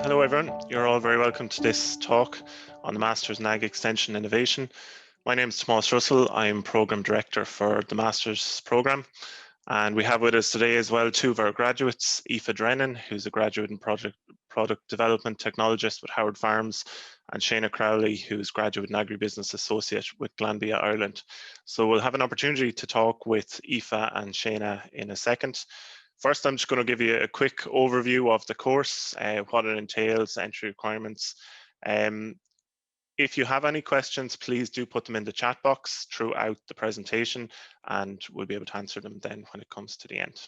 Hello everyone, you're all very welcome to this talk on the Masters in Ag Extension Innovation. My name is Tomas Russell, I'm Programme Director for the Masters Programme, and we have with us today as well two of our graduates, Aoife Drennan, who's a graduate in Product Development Technologist with Howard Farms, and Shana Crowley, who's graduate in Agribusiness Associate with Glanbia Ireland. So we'll have an opportunity to talk with Aoife and Shana in a second. First, I'm just going to give you a quick overview of the course, what it entails, entry requirements. If you have any questions, please do put them in the chat box throughout the presentation, and we'll be able to answer them then when it comes to the end.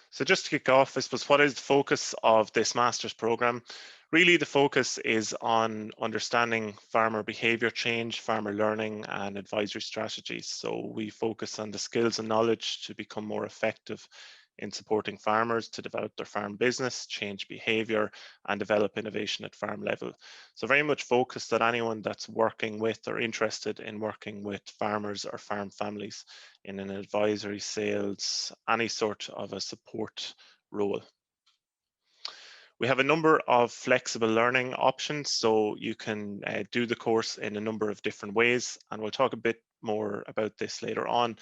So just to kick off, I suppose, what is the focus of this master's program? Really, the focus is on understanding farmer behavior change, farmer learning, and advisory strategies. So we focus on the skills and knowledge to become more effective in supporting farmers to develop their farm business, change behavior, and develop innovation at farm level. So very much focused on anyone that's working with or interested in working with farmers or farm families in an advisory, sales, any sort of a support role. We have a number of flexible learning options, so you can do the course in a number of different ways, and we'll talk a bit more about this later on.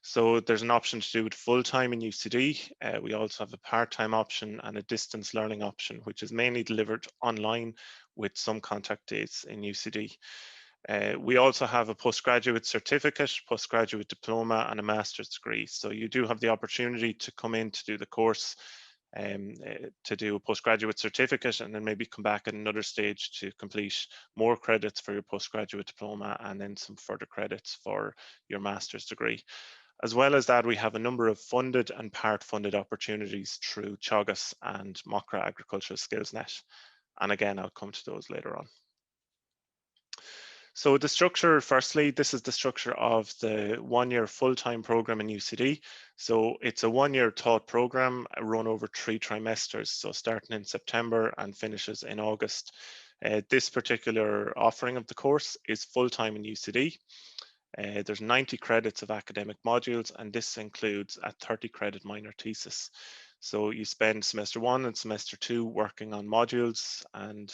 So there's an option to do it full-time in UCD. We also have a part-time option and a distance learning option, which is mainly delivered online with some contact days in UCD. We also have a postgraduate certificate, postgraduate diploma, and a master's degree. So you do have the opportunity to come in to do the course, to do a postgraduate certificate, and then maybe come back at another stage to complete more credits for your postgraduate diploma and then some further credits for your master's degree. As well as that, we have a number of funded and part-funded opportunities through Teagasc and Macra Agricultural Skills Net. And again, I'll come to those later on. So the structure, firstly, this is the structure of the one-year full-time program in UCD. So it's a one-year taught program run over 3 trimesters. So starting in September and finishes in August. This particular offering of the course is full-time in UCD. There's 90 credits of academic modules, and this includes a 30 credit minor thesis. So you spend semester 1 and semester 2 working on modules and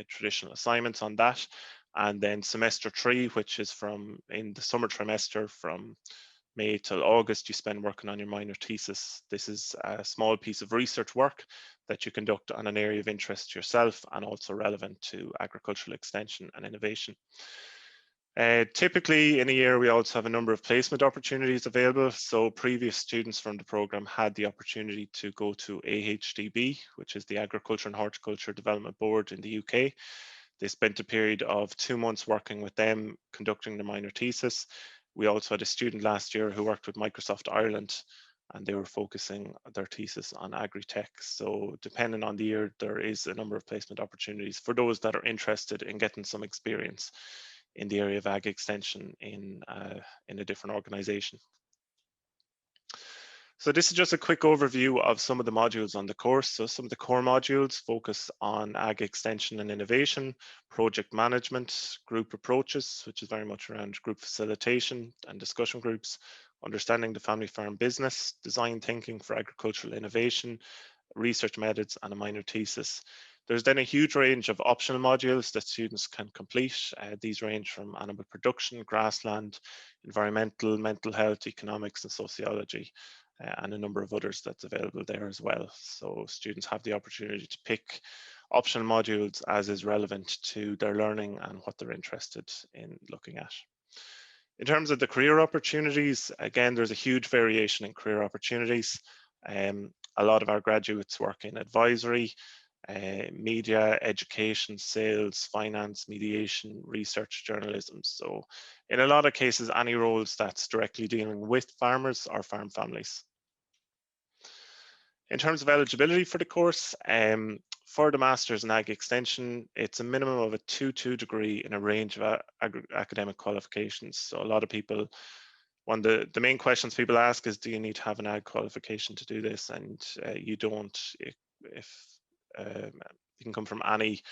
traditional assignments on that. And then semester 3, which is from in the summer trimester from May till August, you spend working on your minor thesis. This is a small piece of research work that you conduct on an area of interest to yourself and also relevant to agricultural extension and innovation. Typically in a year, we also have a number of placement opportunities available. So previous students from the program had the opportunity to go to AHDB, which is the Agriculture and Horticulture Development Board in the UK. They spent a period of 2 months working with them, conducting the minor thesis. We also had a student last year who worked with Microsoft Ireland, and they were focusing their thesis on agri-tech. So depending on the year, there is a number of placement opportunities for those that are interested in getting some experience in the area of ag extension in a different organization. So this is just a quick overview of some of the modules on the course. So some of the core modules focus on ag extension and innovation, project management, group approaches, which is very much around group facilitation and discussion groups, understanding the family farm business, design thinking for agricultural innovation, research methods, and a minor thesis. There's then a huge range of optional modules that students can complete. These range from animal production, grassland, environmental, mental health, economics, and sociology, and a number of others that's available there as well. So students have the opportunity to pick optional modules as is relevant to their learning and what they're interested in looking at. In terms of the career opportunities, again, there's a huge variation in career opportunities. A lot of our graduates work in advisory, media, education, sales, finance, mediation, research, journalism. So in a lot of cases, any roles that's directly dealing with farmers or farm families. In terms of eligibility for the course, for the Masters in Ag Extension, it's a minimum of a 2.2 degree in a range of academic qualifications. So a lot of people, one of the main questions people ask is, do you need to have an ag qualification to do this? And you don't. You can come from any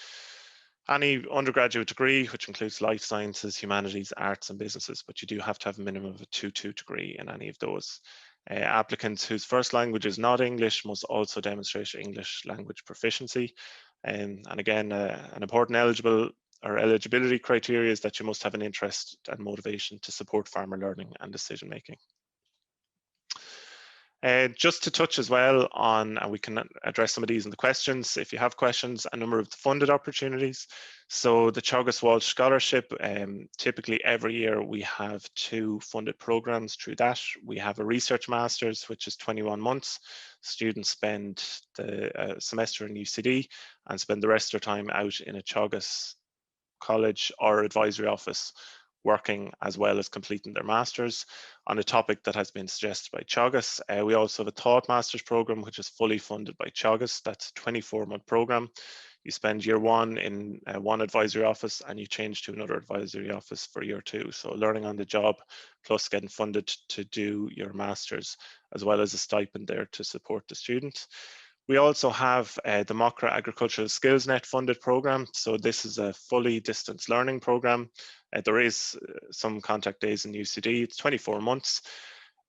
undergraduate degree, which includes life sciences, humanities, arts, and businesses, but you do have to have a minimum of a 2.2 degree in any of those. Applicants whose first language is not English must also demonstrate English language proficiency. And again, an important eligibility criteria is that you must have an interest and motivation to support farmer learning and decision making. Just to touch as well on, and we can address some of these in the questions if you have questions, a number of the funded opportunities. So the Teagasc Walsh Scholarship, typically every year we have 2 funded programs through that. We have a research master's, which is 21 months. Students spend the semester in UCD and spend the rest of their time out in a Teagasc college or advisory office, working as well as completing their masters on a topic that has been suggested by Teagasc. We also have a Thought Masters program, which is fully funded by Teagasc. That's a 24-month program. You spend year 1 in one advisory office and you change to another advisory office for year 2. So learning on the job plus getting funded to do your masters, as well as a stipend there to support the student. We also have the Mocra Agricultural Skills Net funded program. So this is a fully distance learning program. There is some contact days in UCD. It's 24 months.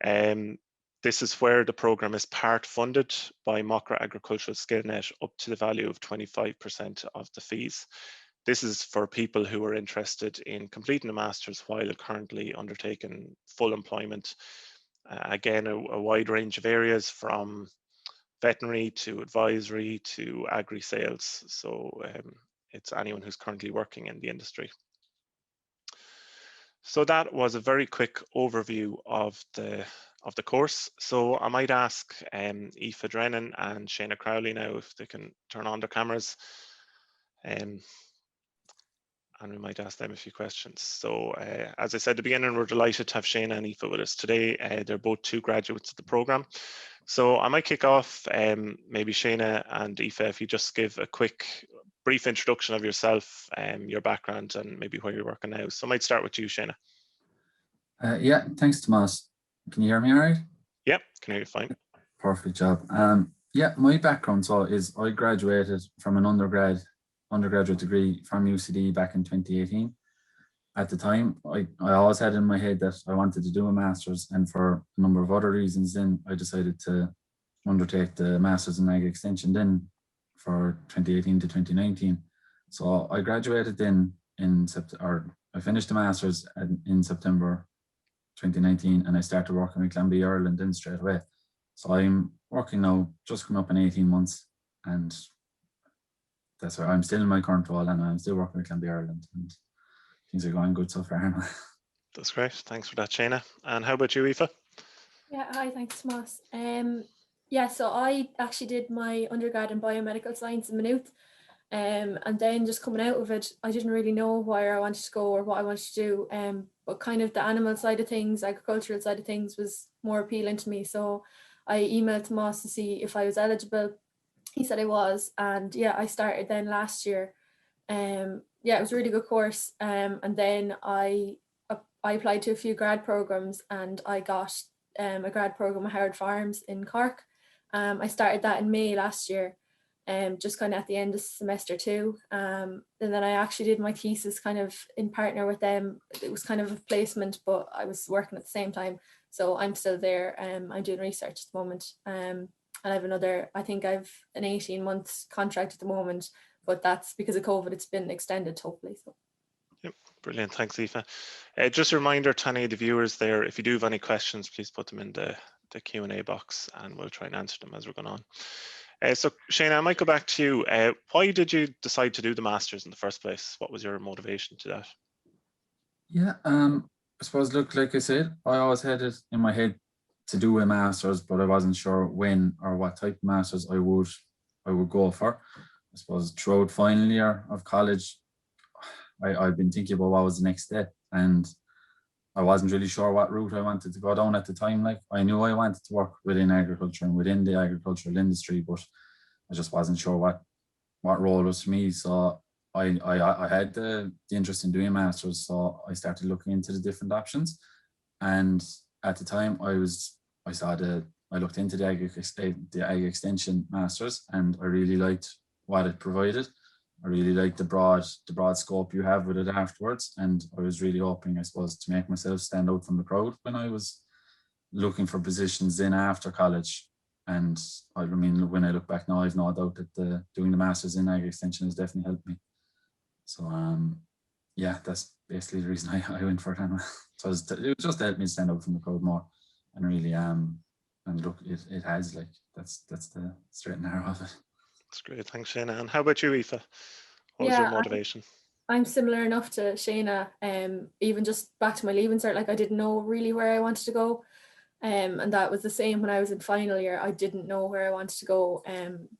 This is where the program is part funded by Mocra Agricultural Skill Net up to the value of 25% of the fees. This is for people who are interested in completing a master's while currently undertaking full employment. Again, a wide range of areas from veterinary to advisory to agri-sales. So it's anyone who's currently working in the industry. So that was a very quick overview of the course. So I might ask Aoife Drennan and Shana Crowley now if they can turn on their cameras. And we might ask them a few questions. So as I said at the beginning, we're delighted to have Shana and Aoife with us today. They're both 2 graduates of the program. So I might kick off, maybe Shana and Aoife, if you just give a quick, brief introduction of yourself, your background, and maybe where you're working now. So I might start with you, Shana. Yeah, thanks, Tomas. Can you hear me all right? Yeah, can hear you fine. Perfect job. Yeah, my background is I graduated from an undergraduate degree from UCD back in 2018. At the time, I always had in my head that I wanted to do a master's, and for a number of other reasons, then I decided to undertake the Masters in Ag Extension then for 2018 to 2019. So I graduated then in September, or I finished the Masters in September 2019, and I started working with Clanby Ireland then straight away. So I'm working now, just coming up in 18 months, and that's why I'm still in my current role, and I'm still working with Clanby Ireland, and things are going good so far. That's great. Thanks for that, Shana. And how about you, Aoife? Yeah, hi, thanks, Tomas. Yeah, so I actually did my undergrad in biomedical science in Maynooth. And then just coming out of it, I didn't really know where I wanted to go or what I wanted to do. But kind of the animal side of things, agricultural side of things was more appealing to me. So I emailed Tomas to see if I was eligible. He said I was, and yeah, I started then last year. Yeah, it was a really good course. And then I applied to a few grad programs, and I got a grad program at Howard Farms in Cork. I started that in May last year, just kind of at the end of semester 2. And then I actually did my thesis kind of in partner with them. It was kind of a placement, but I was working at the same time. So I'm still there. I'm doing research at the moment. And I have another, I think I've an 18-month contract at the moment, but that's because of COVID, it's been extended hopefully. So. Yep, brilliant. Thanks, Aoife. Just a reminder to any of the viewers there, if you do have any questions, please put them in the Q&A box and we'll try and answer them as we're going on. So Shana, I might go back to you. Why did you decide to do the Masters in the first place? What was your motivation to that? Yeah, I suppose, look, like I said, I always had it in my head to do a Masters, but I wasn't sure when or what type of Masters I would go for. I suppose throughout final year of college, I've been thinking about what was the next step, and I wasn't really sure what route I wanted to go down at the time. Like, I knew I wanted to work within agriculture and within the agricultural industry, but I just wasn't sure what role was for me. So I had the interest in doing a master's, so I started looking into the different options. And at the time, I looked into the ag extension masters, and I really liked what it provided. I really liked the broad scope you have with it afterwards, and I was really hoping, I suppose, to make myself stand out from the crowd when I was looking for positions in after college. And I mean, when I look back now, I've no doubt that doing the Masters in Ag Extension has definitely helped me. So yeah, that's basically the reason I went for it anyway. So it was just to help me stand out from the crowd more, and really and look, it has, like, that's the straight and narrow of it. That's great, thanks Shayna. And how about you, Aoife? What was Yeah, your motivation? I'm similar enough to Shayna. Even just back to my leaving cert, like I didn't know really where I wanted to go. And that was the same when I was in final year. I didn't know where I wanted to go,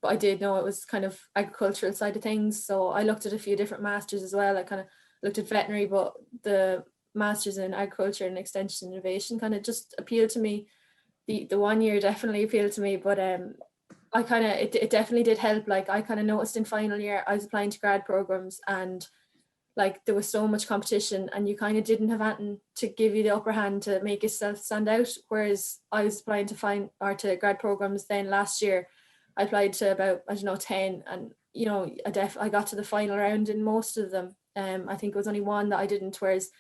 but I did know it was kind of agricultural side of things. So I looked at a few different masters as well. I kind of looked at veterinary, but the masters in agriculture and extension innovation kind of just appealed to me. The 1 year definitely appealed to me, but I kind of it definitely did help. Like I kind of noticed in final year I was applying to grad programs, and like there was so much competition, and you kind of didn't have anything to give you the upper hand to make yourself stand out. Whereas I was applying to grad programs then last year. I applied to about, I don't know, 10, and you know, I got to the final round in most of them. I think it was only one that I didn't, whereas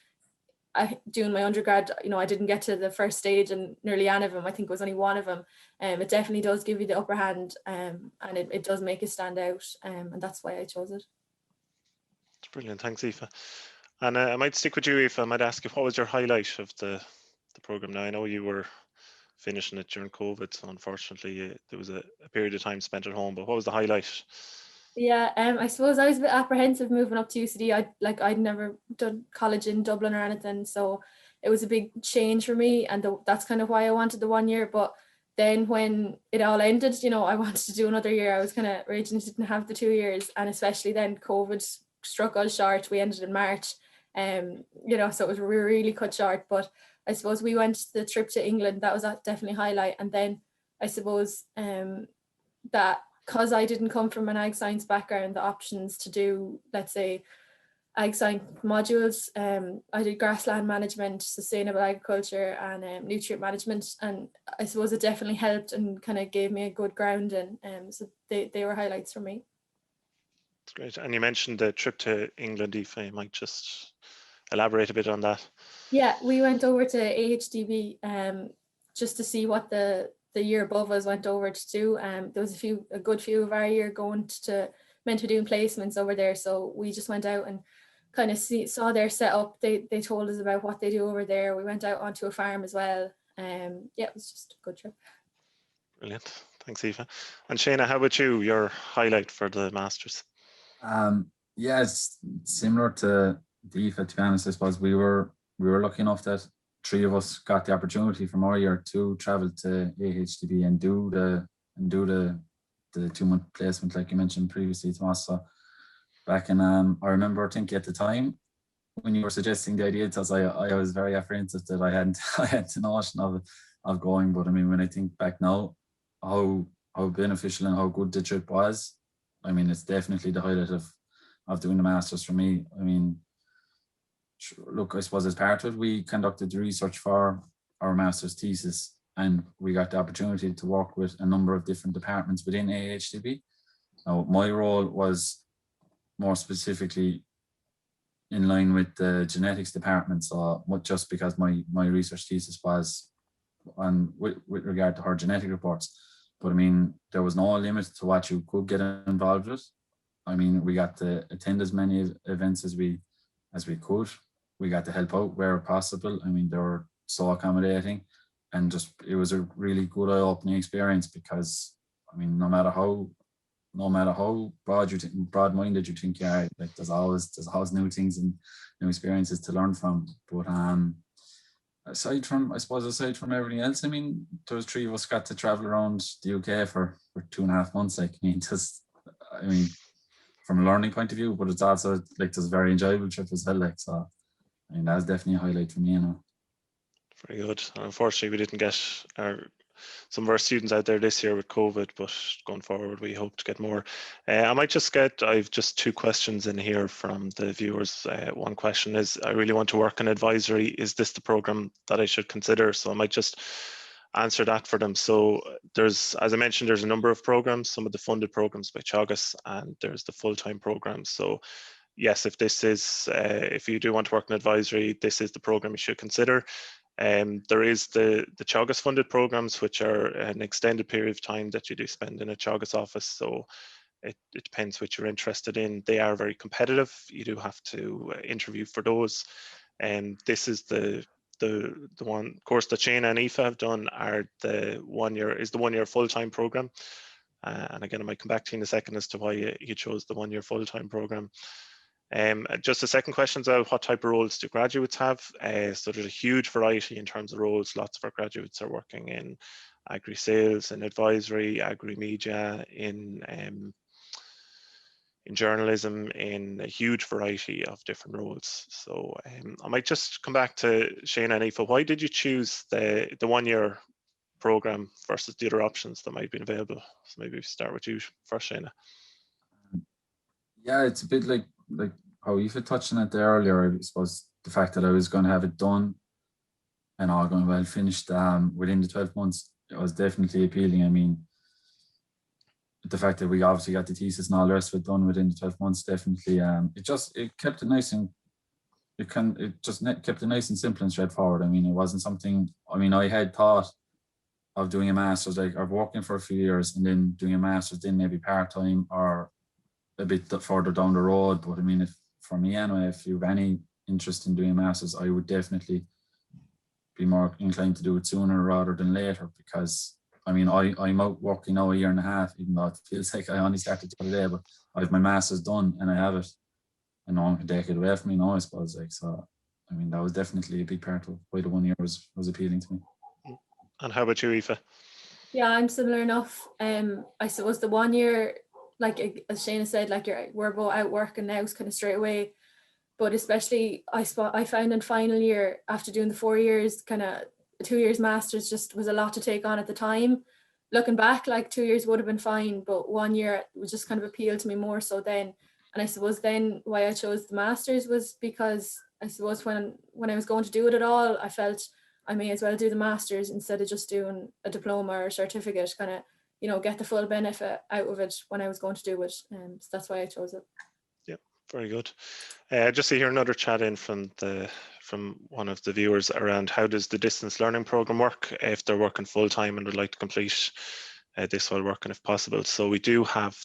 doing my undergrad, you know, I didn't get to the first stage and nearly any of them. I think it was only one of them. It definitely does give you the upper hand, and it does make you stand out, and that's why I chose it. Brilliant, thanks Aoife. And I might stick with you, Aoife. I might ask you, what was your highlight of the program? Now I know you were finishing it during COVID, so unfortunately there was a period of time spent at home, but what was the highlight? Yeah, I suppose I was a bit apprehensive moving up to UCD. I'd never done college in Dublin or anything, so it was a big change for me, and that's kind of why I wanted the 1 year. But then when it all ended, you know, I wanted to do another year. I was kind of raging didn't have the 2 years, and especially then COVID struck us short. We ended in March, you know, so it was really cut short. But I suppose we went the trip to England. That was definitely a highlight, and then I suppose that, because I didn't come from an ag science background, the options to do, let's say, ag science modules, I did grassland management, sustainable agriculture, and nutrient management, and I suppose it definitely helped and kind of gave me a good ground, and so they were highlights for me. That's great. And you mentioned the trip to England, Aoife. You might just elaborate a bit on that. Yeah, we went over to AHDB just to see what the year above us went over to do. There was a good few of our year meant to be doing placements over there. So we just went out and kind of saw their setup. They told us about what they do over there. We went out onto a farm as well. Yeah, it was just a good trip. Brilliant. Thanks, Aoife. And Shayna, how about you? Your highlight for the Masters? Yeah, it's similar to Aoife, to be honest. I suppose we were lucky enough that 3 of us got the opportunity from our year to travel to AHDB and do the 2-month placement, like you mentioned previously, Tomas. So back in, I remember thinking at the time when you were suggesting the idea to us, I was very apprehensive that I had the notion of going. But I mean, when I think back now, how beneficial and how good the trip was, I mean, it's definitely the highlight of doing the Masters for me. I mean, look, I suppose as part of it, we conducted the research for our Master's thesis, and we got the opportunity to work with a number of different departments within AHDB. Now, my role was more specifically in line with the genetics department, so just because my research thesis was on with regard to her genetic reports. But I mean, there was no limit to what you could get involved with. I mean, we got to attend as many events as we could. We got to help out where possible. I mean, they were so accommodating, and just it was a really good eye-opening experience, because I mean, no matter how broad-minded you think you are, like there's always new things and new experiences to learn from. But aside from everything else, I mean, those 3 of us got to travel around the UK for 2.5 months. Like, I mean, from a learning point of view, but it's also like this very enjoyable trip as well. Like, so I mean, that's definitely a highlight for me, you know. Very good. Unfortunately, we didn't get some of our students out there this year with COVID, but going forward, we hope to get more. I've just 2 questions in here from the viewers. One question is, I really want to work in advisory. Is this the program that I should consider? So I might just answer that for them. So as I mentioned, there's a number of programs, some of the funded programs by Teagasc, and there's the full-time programs. So yes, if you do want to work in advisory, this is the program you should consider. There is the Teagasc funded programs, which are an extended period of time that you do spend in a Teagasc office. So it depends what you're interested in. They are very competitive. You do have to interview for those. And this is the one course that Shane and Aoife have done are the 1 year, is the 1 year full-time program. And again, I might come back to you in a second as to why you chose the 1 year full-time program. Just a second question as well, what type of roles do graduates have? So there's a huge variety in terms of roles. Lots of our graduates are working in agri-sales and advisory, agri-media, in journalism, in a huge variety of different roles. So I might just come back to Shane and Aoife. Why did you choose the 1 year program versus the other options that might be available? So maybe we start with you first, Shane. Yeah, it's a bit like how Aoife touched on it there earlier. I suppose the fact that I was going to have it done and all going well finished within the 12 months, it was definitely appealing. I mean, the fact that we obviously got the thesis and all the rest of it done within the 12 months, definitely, it kept it nice and kept it nice and simple and straightforward. I mean, it wasn't something, I mean, I had thought of doing a master's, like I've worked in for a few years and then doing a master's, then maybe part-time or a bit further down the road. But I mean, if for me anyway, if you have any interest in doing a master's, I would definitely be more inclined to do it sooner rather than later, because I mean, I'm out working now a year and a half, even though it feels like I only started the other day, but I have my master's done and I have it a decade away from me now, I suppose. Like, so I mean, that was definitely a big part of why the 1 year was appealing to me. And how about you, Aoife? Yeah, I'm similar enough. I suppose the 1 year, like as Shana said, like we're both out working now, it's kind of straight away. But especially I found in final year, after doing the 4 years, kind of 2 years masters just was a lot to take on at the time. Looking back, like 2 years would have been fine, but 1 year was just kind of appealed to me more so then. And I suppose then why I chose the masters was because I suppose when I was going to do it at all, I felt I may as well do the masters instead of just doing a diploma or a certificate, kind of, you know, get the full benefit out of it when I was going to do it. So that's why I chose it. Yeah, very good. Just to hear another chat in from one of the viewers around how does the distance learning program work if they're working full time and would like to complete this while working if possible. So we have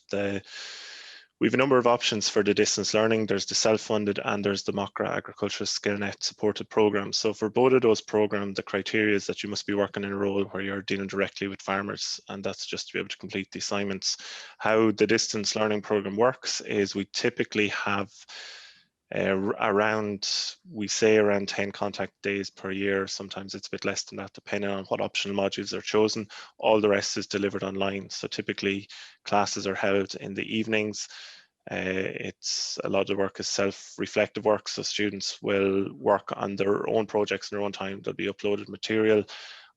a number of options for the distance learning. There's the self-funded and there's the MOCRA Agricultural SkillNet supported programs. So for both of those programs, the criteria is that you must be working in a role where you're dealing directly with farmers, and that's just to be able to complete the assignments. How the distance learning program works is we typically have around 10 contact days per year. Sometimes it's a bit less than that, depending on what optional modules are chosen. All the rest is delivered online. So typically classes are held in the evenings. It's a lot of the work is self-reflective work, so students will work on their own projects in their own time. There'll be uploaded material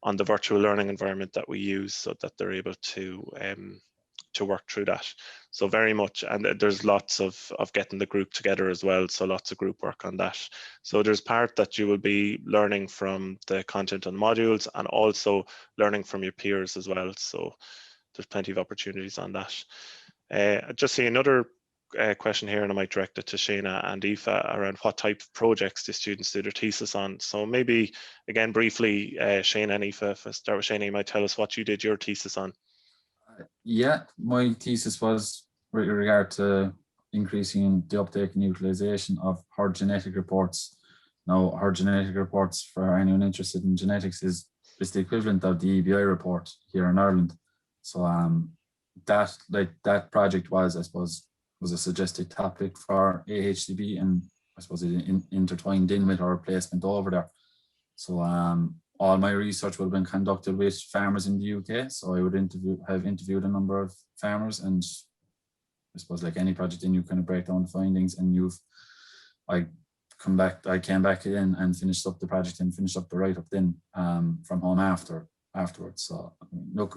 on the virtual learning environment that we use so that they're able to work through that. So very much, and there's lots of getting the group together as well, so lots of group work on that. So there's part that you will be learning from the content on the modules and also learning from your peers as well, so there's plenty of opportunities on that. Just see another question here, and I might direct it to Shana and Aoife around what type of projects the students do their thesis on. So maybe again briefly, Shana and Aoife, if I start with Shana, you might tell us what you did your thesis on. Yeah, my thesis was with regard to increasing the uptake and utilization of herd genetic reports. Now, herd genetic reports, for anyone interested in genetics, is the equivalent of the EBI report here in Ireland. So that project was, I suppose, was a suggested topic for AHCB, and I suppose it intertwined in with our placement over there. So all my research would have been conducted with farmers in the UK. So I would have interviewed a number of farmers, and I suppose like any project, then you kind of break down the findings, and I came back in and finished up the project and finished up the write-up then from home afterwards. So I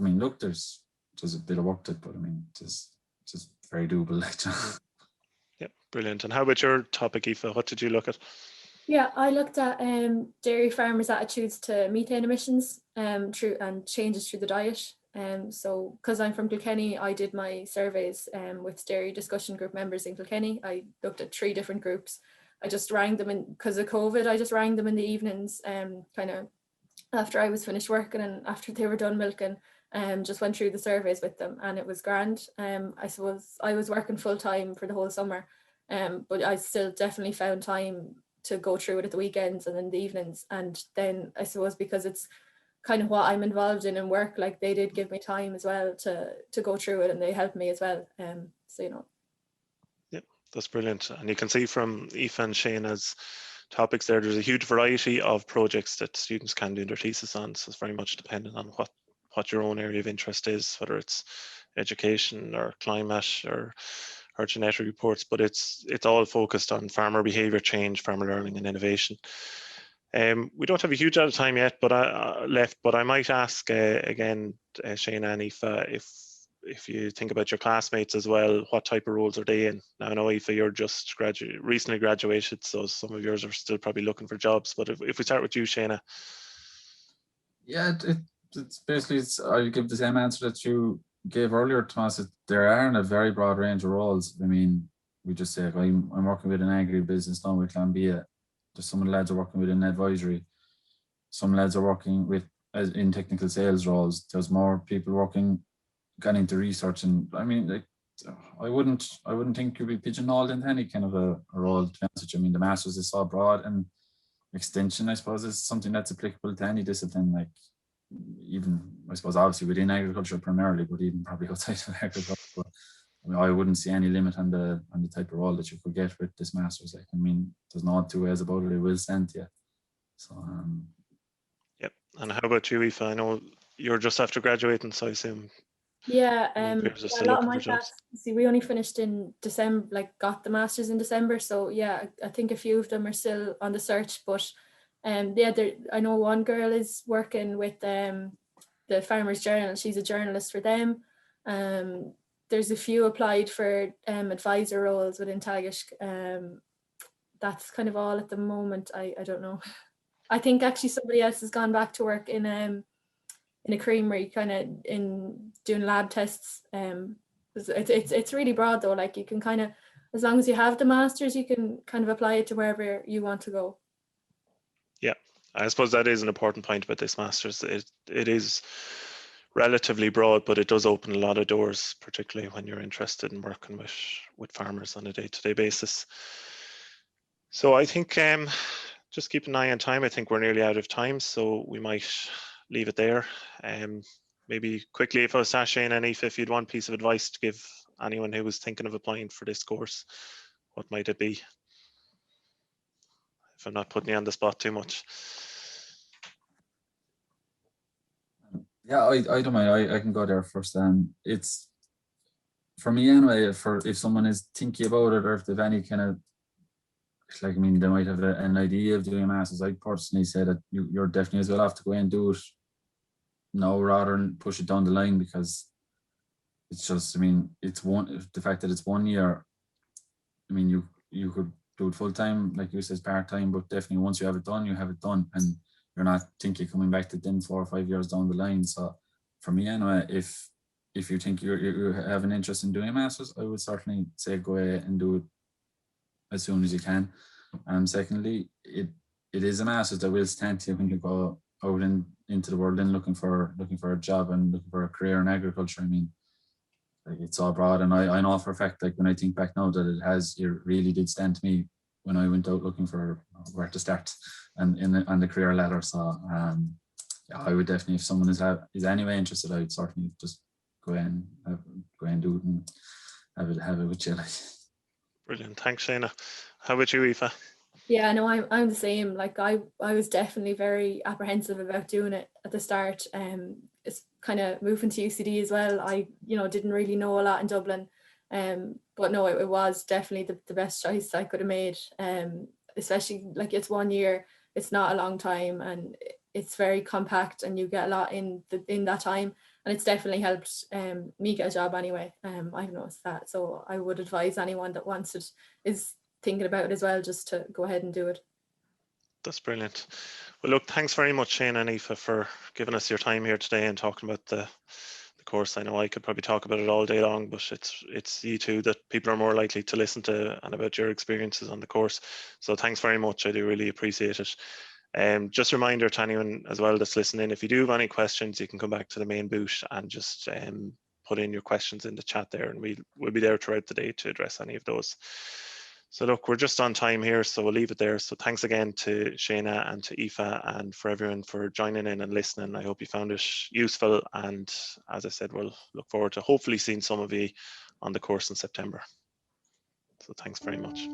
mean, look, there's a bit of work to it, but I mean, it's just very doable. Yeah, brilliant. And how about your topic, Aoife? What did you look at? Yeah, I looked at dairy farmers' attitudes to methane emissions through and changes through the diet. So because I'm from Kilkenny, I did my surveys with dairy discussion group members in Kilkenny. I looked at 3 different groups. I just rang them in because of COVID. I just rang them in the evenings, kind of after I was finished working and after they were done milking, just went through the surveys with them, and it was grand. I suppose I was working full time for the whole summer, but I still definitely found time to go through it at the weekends and in the evenings. And then I suppose because it's kind of what I'm involved in work, like they did give me time as well to go through it, and they helped me as well. So you know. Yeah, that's brilliant. And you can see from Aoife and Shayna's topics there's a huge variety of projects that students can do their thesis on. So it's very much dependent on what your own area of interest is, whether it's education or climate or genetic reports, but it's all focused on farmer behavior change, farmer learning and innovation. We don't have a huge amount of time yet, but left. But I might ask again, Shayna and Aoife, if you think about your classmates as well, what type of roles are they in? Now I know Aoife, you're just recently graduated, so some of yours are still probably looking for jobs. But if we start with you, Shayna. Yeah, it's basically, I'll give the same answer that you gave earlier, Thomas. There are a very broad range of roles. I mean, we just say I'm working with an agri-business down with Clanbia. There's some of the lads are working with an advisory. Some lads are working with in technical sales roles. There's more people working, gone into research, and I mean, like, I wouldn't think you'd be pigeonholed into any kind of a role. To be honest with you. I mean, the masters is so broad, and extension, I suppose, is something that's applicable to any discipline. Like, even I suppose obviously within agriculture primarily, but even probably outside of agriculture. But I mean, I wouldn't see any limit on the type of role that you could get with this masters. Like, I mean, there's no two ways about it. It will stand to you. So Yep. And how about you, Aoife? I know you're just after graduating, so I assume Yeah, peers are a still lot of looking my for jobs. class, see, we only finished in December, like got the masters in December. So yeah, I think a few of them are still on the search, but yeah, I know one girl is working with the Farmers Journal. She's a journalist for them. There's a few applied for advisor roles within Tagish. That's kind of all at the moment. I don't know. I think actually somebody else has gone back to work in a creamery, kind of in doing lab tests. It's really broad though. Like you can kind of, as long as you have the masters, you can kind of apply it to wherever you want to go. Yeah, I suppose that is an important point about this masters. It is relatively broad, but it does open a lot of doors, particularly when you're interested in working with farmers on a day-to-day basis. So I think just keep an eye on time. I think we're nearly out of time, so we might leave it there. Maybe quickly, if I was Shane and if you'd one piece of advice to give anyone who was thinking of applying for this course, what might it be? If I'm not putting you on the spot too much. yeah, I don't mind. I can go there first. It's for me anyway. For if someone is thinking about it, or if they've any kind of, like, I mean, they might have an idea of doing a masters. I personally say that you're definitely as well have to go and do it now rather than push it down the line, because it's just, I mean, it's the fact that it's 1 year. I mean, you could do it full time, like you said, part time, but definitely once you have it done, and you're not thinking coming back to them 4 or 5 years down the line. So for me anyway, if you think you have an interest in doing a masters, I would certainly say go ahead and do it as soon as you can. Secondly, it is a masters that will stand to you when you go out into the world and looking for a job and looking for a career in agriculture. I mean, like, it's all broad, and I know for a fact, like, when I think back now, that it really did stand to me when I went out looking for where to start and on the career ladder. So yeah, I would definitely, if someone is anyway interested, I would certainly just go in and do it and have it with you. Like. Brilliant, thanks, Shayna. How about you, Aoife? Yeah, no, I'm the same. Like I was definitely very apprehensive about doing it at the start. It's kind of moving to UCD as well. I didn't really know a lot in Dublin, but no, it was definitely the best choice I could have made. Especially like it's 1 year, it's not a long time, and it's very compact, and you get a lot in that time. And it's definitely helped me get a job anyway. I've noticed that, so I would advise anyone that wants it, is thinking about it as well, just to go ahead and do it. That's brilliant. Well, look, thanks very much, Shane and Aoife, for giving us your time here today and talking about the course. I know I could probably talk about it all day long, but it's you two that people are more likely to listen to, and about your experiences on the course. So thanks very much. I do really appreciate it. Just a reminder to anyone as well that's listening, if you do have any questions, you can come back to the main booth and just put in your questions in the chat there, and we'll be there throughout the day to address any of those. So look, we're just on time here, so we'll leave it there. So thanks again to Shayna and to Aoife, and for everyone for joining in and listening. I hope you found it useful, and as I said, we'll look forward to hopefully seeing some of you on the course in September. So thanks very much.